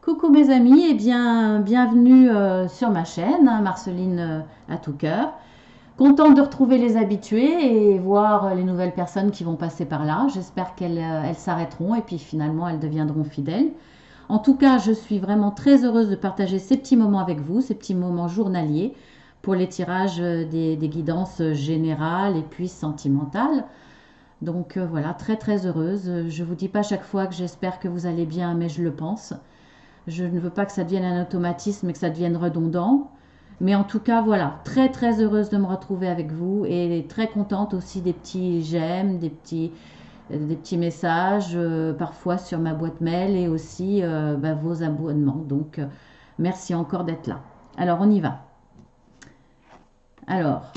Coucou mes amis, et bien bienvenue sur ma chaîne, hein, Marceline à tout cœur. Contente de retrouver les habitués et voir les nouvelles personnes qui vont passer par là. J'espère qu'elles s'arrêteront et puis finalement elles deviendront fidèles. En tout cas, je suis vraiment très heureuse de partager ces petits moments avec vous, ces petits moments journaliers pour les tirages des guidances générales et puis sentimentales. Donc voilà, très très heureuse. Je vous dis pas chaque fois que j'espère que vous allez bien, mais je le pense. Je ne veux pas que ça devienne un automatisme et que ça devienne redondant. Mais en tout cas, voilà, très très heureuse de me retrouver avec vous et très contente aussi des petits j'aime, des petits messages, parfois sur ma boîte mail et aussi vos abonnements. Donc, merci encore d'être là. Alors, on y va. Alors,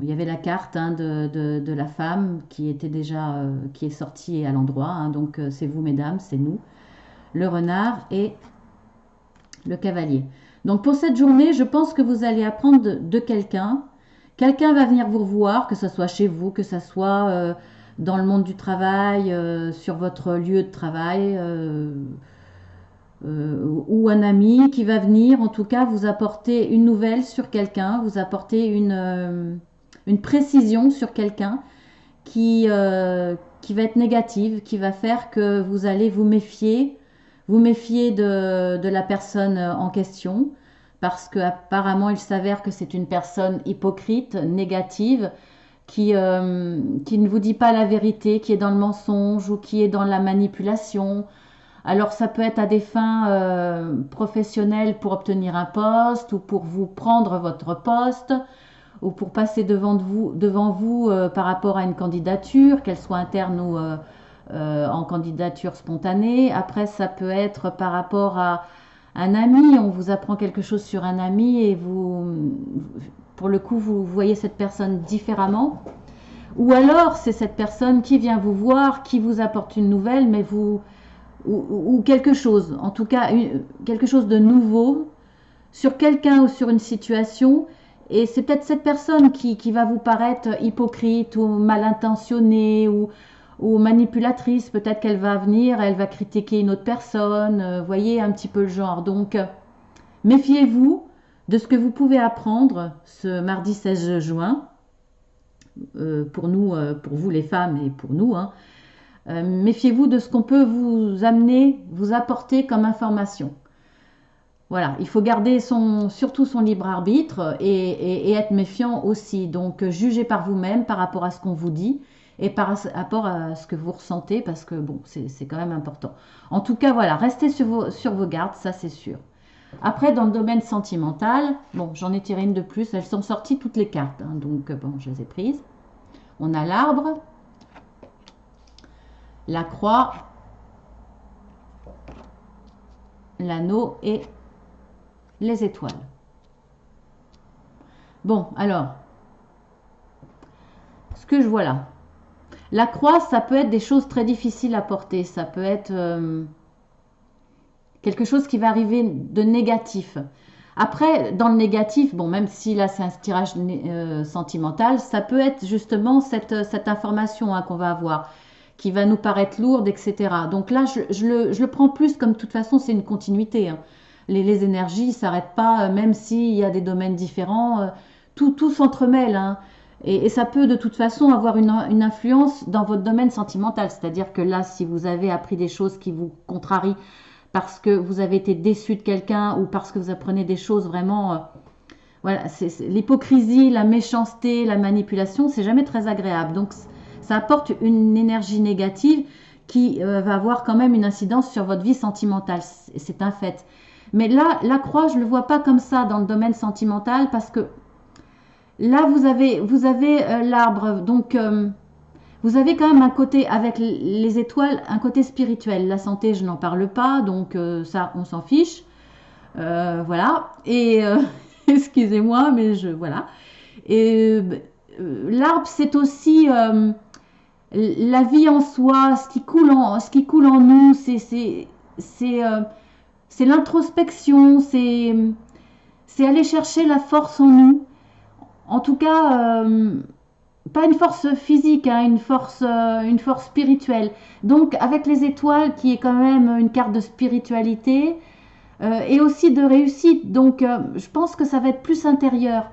il y avait la carte hein, de la femme qui était déjà, qui est sortie à l'endroit. Hein. Donc, c'est vous, mesdames, c'est nous. Le renard et le cavalier. Donc pour cette journée, je pense que vous allez apprendre de quelqu'un. Quelqu'un va venir vous voir, que ce soit chez vous, que ce soit dans le monde du travail, sur votre lieu de travail, ou un ami qui va venir, en tout cas, vous apporter une nouvelle sur quelqu'un, vous apporter une précision sur quelqu'un qui va être négative, qui va faire que vous allez vous méfier de la personne en question, parce qu'apparemment il s'avère que c'est une personne hypocrite, négative, qui ne vous dit pas la vérité, qui est dans le mensonge ou qui est dans la manipulation. Alors ça peut être à des fins professionnelles pour obtenir un poste ou pour vous prendre votre poste ou pour passer devant vous par rapport à une candidature, qu'elle soit interne ou en candidature spontanée. Après, ça peut être par rapport à un ami, on vous apprend quelque chose sur un ami et pour le coup, vous voyez cette personne différemment. Ou alors, c'est cette personne qui vient vous voir, qui vous apporte une nouvelle, mais ou quelque chose, en tout cas, quelque chose de nouveau sur quelqu'un ou sur une situation. Et c'est peut-être cette personne qui va vous paraître hypocrite ou mal intentionnée ou manipulatrice. Peut-être qu'elle va venir, elle va critiquer une autre personne. Voyez un petit peu le genre. Donc, méfiez-vous de ce que vous pouvez apprendre ce mardi 16 juin. Pour nous, pour vous les femmes et pour nous. Hein. Méfiez-vous de ce qu'on peut vous amener, vous apporter comme information. Voilà, il faut garder surtout son libre arbitre et être méfiant aussi. Donc, jugez par vous-même par rapport à ce qu'on vous dit et par rapport à ce que vous ressentez parce que bon, c'est quand même important. En tout cas, voilà, restez sur vos gardes, ça c'est sûr. Après, dans le domaine sentimental, bon, j'en ai tiré une de plus, elles sont sorties toutes les cartes, hein, donc bon, je les ai prises. On a l'arbre, la croix, l'anneau et les étoiles. Bon, alors, ce que je vois là. La croix, ça peut être des choses très difficiles à porter. Ça peut être quelque chose qui va arriver de négatif. Après, dans le négatif, bon, même si là c'est un tirage sentimental, ça peut être justement cette information hein, qu'on va avoir, qui va nous paraître lourde, etc. Donc là, je le prends plus comme de toute façon, c'est une continuité. Hein. Les énergies ne s'arrêtent pas, même s'il y a des domaines différents, tout s'entremêle. Hein. Et ça peut de toute façon avoir une influence dans votre domaine sentimental. C'est-à-dire que là, si vous avez appris des choses qui vous contrarient parce que vous avez été déçu de quelqu'un ou parce que vous apprenez des choses vraiment... voilà, l'hypocrisie, la méchanceté, la manipulation, c'est jamais très agréable. Donc ça apporte une énergie négative qui va avoir quand même une incidence sur votre vie sentimentale. C'est un fait. Mais là, la croix, je ne le vois pas comme ça dans le domaine sentimental parce que là, vous avez l'arbre. Donc, vous avez quand même un côté, avec les étoiles, un côté spirituel. La santé, je n'en parle pas, donc ça, on s'en fiche. Voilà. Et excusez-moi, mais voilà. Et l'arbre, c'est aussi la vie en soi, ce qui coule en nous, c'est l'introspection, c'est aller chercher la force en nous. En tout cas, pas une force physique, hein, une force spirituelle. Donc avec les étoiles, qui est quand même une carte de spiritualité et aussi de réussite. Donc je pense que ça va être plus intérieur.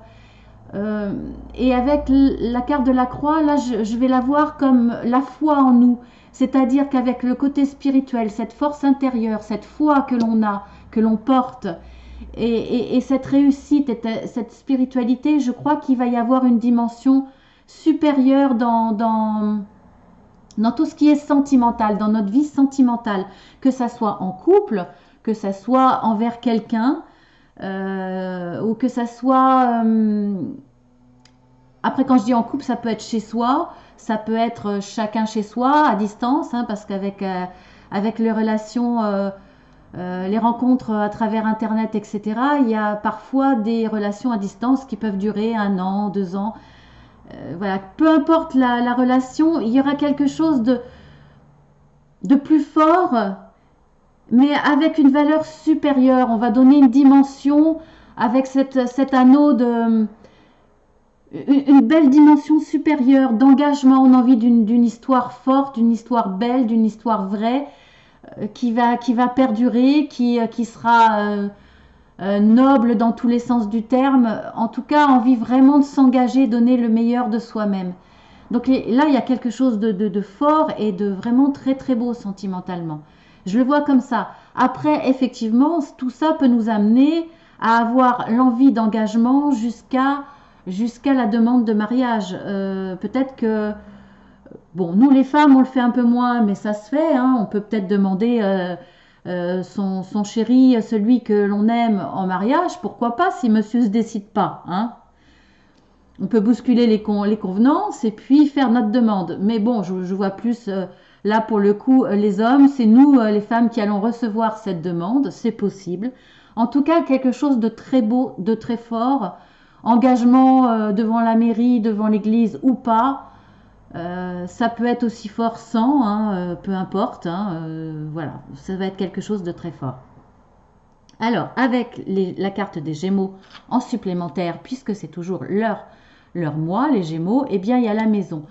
Et avec la carte de la croix, là, je vais la voir comme la foi en nous. C'est-à-dire qu'avec le côté spirituel, cette force intérieure, cette foi que l'on a, que l'on porte, et cette réussite, et cette spiritualité, je crois qu'il va y avoir une dimension supérieure dans tout ce qui est sentimental, dans notre vie sentimentale, que ça soit en couple, que ça soit envers quelqu'un, ou que ça soit... après, quand je dis en couple, ça peut être chez soi, ça peut être chacun chez soi, à distance, hein, parce qu'avec avec les relations, les rencontres à travers Internet, etc., il y a parfois des relations à distance qui peuvent durer 1 an, 2 ans. Voilà, peu importe la relation, il y aura quelque chose de plus fort, mais avec une valeur supérieure. On va donner une dimension avec cet anneau une belle dimension supérieure d'engagement. On a envie d'une histoire forte, d'une histoire belle, d'une histoire vraie, qui va perdurer, qui sera noble dans tous les sens du terme. En tout cas, envie vraiment de s'engager, donner le meilleur de soi-même. Donc là, il y a quelque chose de fort et de vraiment très très beau sentimentalement. Je le vois comme ça. Après, effectivement, tout ça peut nous amener à avoir l'envie d'engagement jusqu'à la demande de mariage. Peut-être que, bon, nous les femmes, on le fait un peu moins, mais ça se fait, hein. On peut peut-être demander son chéri, celui que l'on aime, en mariage. Pourquoi pas, si monsieur se décide pas, hein. On peut bousculer les convenances et puis faire notre demande. Mais bon, je vois plus, là pour le coup, les hommes, c'est nous, les femmes, qui allons recevoir cette demande. C'est possible. En tout cas, quelque chose de très beau, de très fort. Engagement devant la mairie, devant l'église ou pas. Ça peut être aussi fort sans, hein, peu importe. Hein, voilà, ça va être quelque chose de très fort. Alors, avec la carte des Gémeaux en supplémentaire, puisque c'est toujours leur mois, les Gémeaux, eh bien, il y a la maison.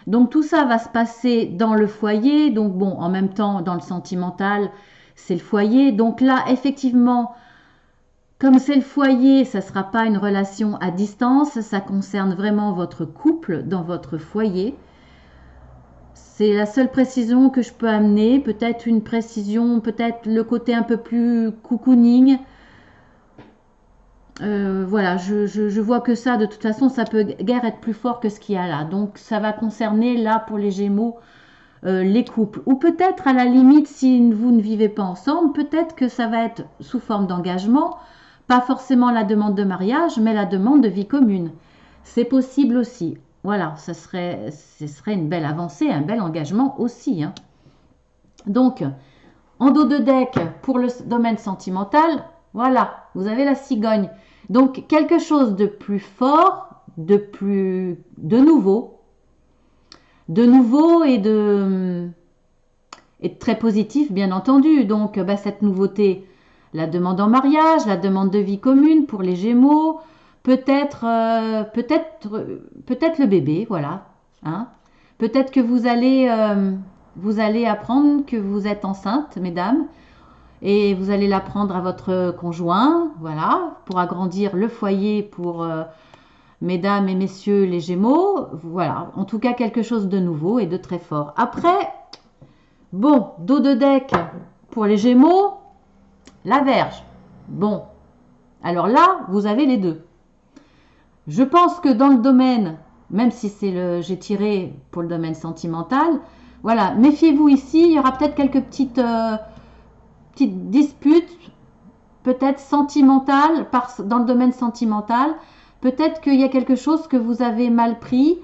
Donc, tout ça va se passer dans le foyer. Donc, bon, en même temps, dans le sentimental, c'est le foyer. Donc là, effectivement, comme c'est le foyer, ça ne sera pas une relation à distance. Ça concerne vraiment votre couple dans votre foyer. C'est la seule précision que je peux amener. Peut-être une précision, peut-être le côté un peu plus cocooning. Voilà, je vois que ça, de toute façon, ça peut guère être plus fort que ce qu'il y a là. Donc, ça va concerner, là, pour les Gémeaux, les couples. Ou peut-être, à la limite, si vous ne vivez pas ensemble, peut-être que ça va être sous forme d'engagement. Pas forcément la demande de mariage, mais la demande de vie commune. C'est possible aussi. Voilà, ce serait une belle avancée, un bel engagement aussi, hein. Donc, en dos de deck, pour le domaine sentimental, voilà, vous avez la cigogne. Donc, quelque chose de plus fort, de nouveau et de très positif, bien entendu. Donc, cette nouveauté, la demande en mariage, la demande de vie commune pour les Gémeaux, peut-être le bébé, voilà, hein. Peut-être que vous allez apprendre que vous êtes enceinte, mesdames, et vous allez l'apprendre à votre conjoint, voilà, pour agrandir le foyer pour mesdames et messieurs les Gémeaux. Voilà, en tout cas quelque chose de nouveau et de très fort. Après, bon, dos de deck pour les Gémeaux, la Vierge. Bon, alors là, vous avez les deux. Je pense que dans le domaine, même si j'ai tiré pour le domaine sentimental, voilà, méfiez-vous ici, il y aura peut-être quelques petites disputes, peut-être sentimentales, dans le domaine sentimental. Peut-être qu'il y a quelque chose que vous avez mal pris.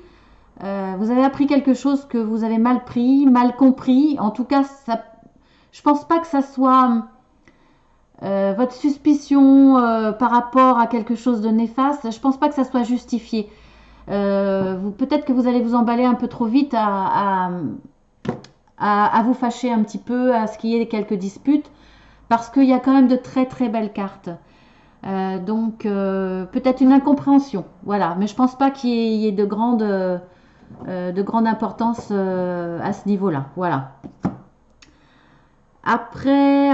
Vous avez appris quelque chose que vous avez mal pris, mal compris. En tout cas, je pense pas que ça soit votre suspicion par rapport à quelque chose de néfaste. Je pense pas que ça soit justifié. Peut-être que vous allez vous emballer un peu trop vite à vous fâcher un petit peu, à ce qu'il y ait quelques disputes, parce qu'il y a quand même de très très belles cartes. Donc peut-être une incompréhension, voilà. Mais je pense pas qu'il y ait de grandes de grande importance à ce niveau-là. Voilà. Après,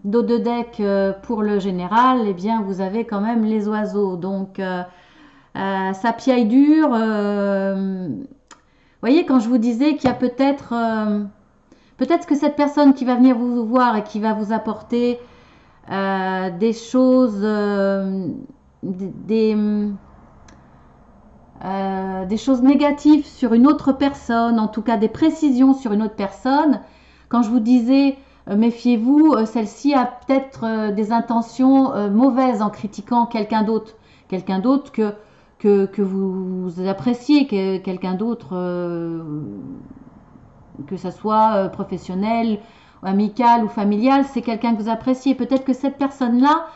dos de deck pour le général, eh bien, vous avez quand même les oiseaux. Donc, ça piaille dur. Voyez, quand je vous disais qu'il y a peut-être que cette personne qui va venir vous voir et qui va vous apporter des choses, des, des choses négatives sur une autre personne, en tout cas des précisions sur une autre personne. Quand je vous disais méfiez-vous, celle-ci a peut-être des intentions mauvaises en critiquant quelqu'un d'autre que vous appréciez, quelqu'un d'autre, que ça soit professionnel, amical ou familial, c'est quelqu'un que vous appréciez. Peut-être que cette personne-là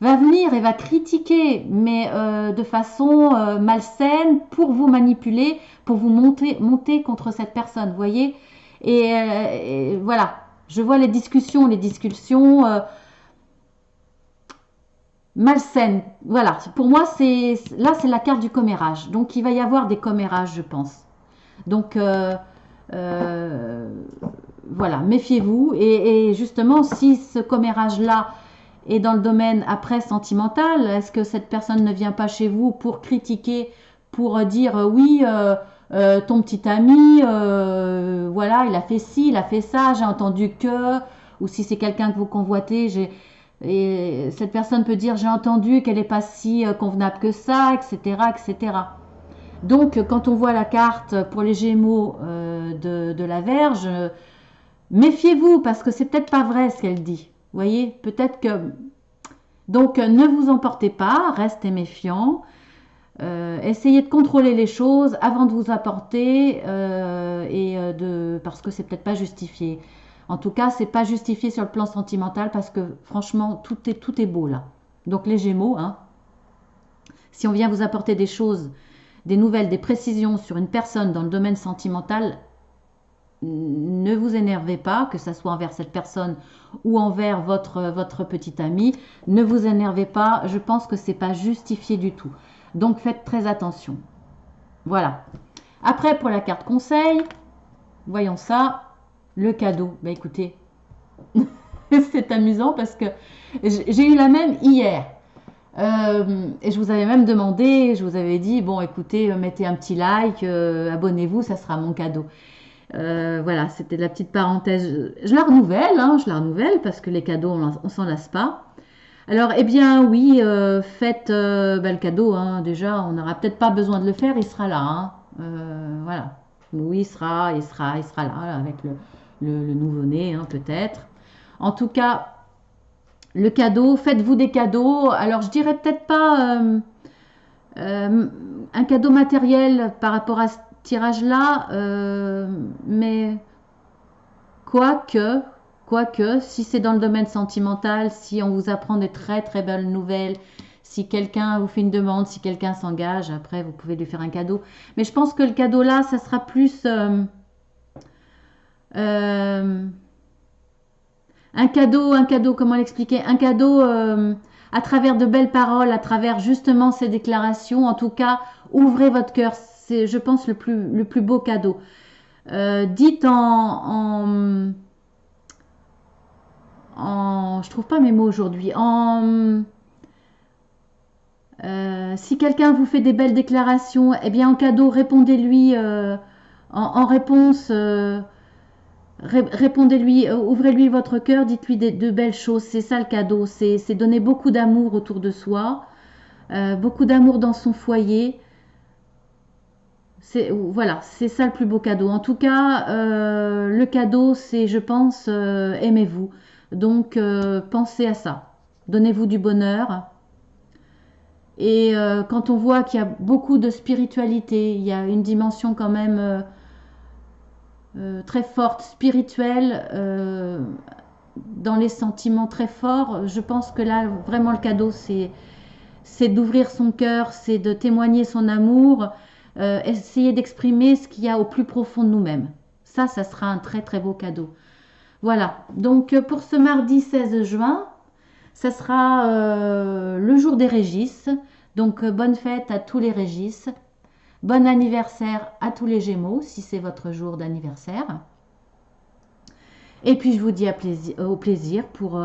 va venir et va critiquer, mais de façon malsaine, pour vous manipuler, pour vous monter contre cette personne, vous voyez. Et voilà, je vois les discussions malsaines. Voilà, pour moi, là, c'est la carte du commérage. Donc, il va y avoir des commérages, je pense. Donc, euh, voilà, méfiez-vous. Et justement, si ce commérage-là est dans le domaine après sentimental, est-ce que cette personne ne vient pas chez vous pour critiquer, pour dire oui, ton petit ami, voilà, il a fait ci, il a fait ça, j'ai entendu que, ou si c'est quelqu'un que vous convoitez, et cette personne peut dire j'ai entendu qu'elle n'est pas si convenable que ça, etc., etc. Donc, quand on voit la carte pour les Gémeaux de la Vierge, méfiez-vous parce que c'est peut-être pas vrai ce qu'elle dit. Vous voyez, peut-être que. Donc, ne vous emportez pas, restez méfiants. Essayez de contrôler les choses avant de vous apporter parce que c'est peut-être pas justifié. En tout cas, c'est pas justifié sur le plan sentimental parce que franchement, tout est beau là. Donc, les Gémeaux, hein, si on vient vous apporter des choses, des nouvelles, des précisions sur une personne dans le domaine sentimental, ne vous énervez pas, que ce soit envers cette personne ou envers votre petit ami. Ne vous énervez pas, je pense que c'est pas justifié du tout. Donc faites très attention. Voilà. Après, pour la carte conseil, voyons ça. Le cadeau. Bah écoutez, c'est amusant parce que j'ai eu la même hier. Et je vous avais même demandé, je vous avais dit, bon écoutez, mettez un petit like, abonnez-vous, ça sera mon cadeau. Voilà, c'était la petite parenthèse. Je la renouvelle, hein, je la renouvelle parce que les cadeaux, on s'en lasse pas. Alors, eh bien, oui, faites le cadeau. Hein, déjà, on n'aura peut-être pas besoin de le faire, il sera là. Hein. Voilà. Oui, il sera là avec le nouveau-né, hein, peut-être. En tout cas, le cadeau, faites-vous des cadeaux. Alors, je dirais peut-être pas un cadeau matériel par rapport à ce tirage-là, mais quoique, si c'est dans le domaine sentimental, si on vous apprend des très très belles nouvelles, si quelqu'un vous fait une demande, si quelqu'un s'engage, après vous pouvez lui faire un cadeau. Mais je pense que le cadeau là, ça sera plus euh, un cadeau, comment l'expliquer? Un cadeau à travers de belles paroles, à travers justement ces déclarations. En tout cas, ouvrez votre cœur. C'est, je pense, le plus beau cadeau. Dites je trouve pas mes mots aujourd'hui. Si quelqu'un vous fait des belles déclarations, eh bien en cadeau, répondez-lui en réponse. Répondez-lui, ouvrez-lui votre cœur, dites-lui de belles choses. C'est ça le cadeau. C'est donner beaucoup d'amour autour de soi, beaucoup d'amour dans son foyer. Voilà, c'est ça le plus beau cadeau. En tout cas, le cadeau, c'est, je pense, aimez-vous. Donc, pensez à ça. Donnez-vous du bonheur. Et quand on voit qu'il y a beaucoup de spiritualité, il y a une dimension quand même très forte, spirituelle, dans les sentiments très forts, je pense que là, vraiment, le cadeau, c'est d'ouvrir son cœur, c'est de témoigner son amour, essayer d'exprimer ce qu'il y a au plus profond de nous-mêmes. Ça sera un très très beau cadeau. Voilà, donc pour ce mardi 16 juin, ça sera le jour des Régis. Donc bonne fête à tous les Régis. Bon anniversaire à tous les Gémeaux, si c'est votre jour d'anniversaire. Et puis je vous dis au plaisir pour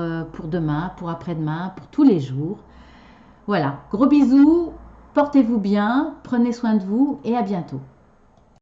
demain, pour après-demain, pour tous les jours. Voilà, gros bisous, portez-vous bien, prenez soin de vous et à bientôt.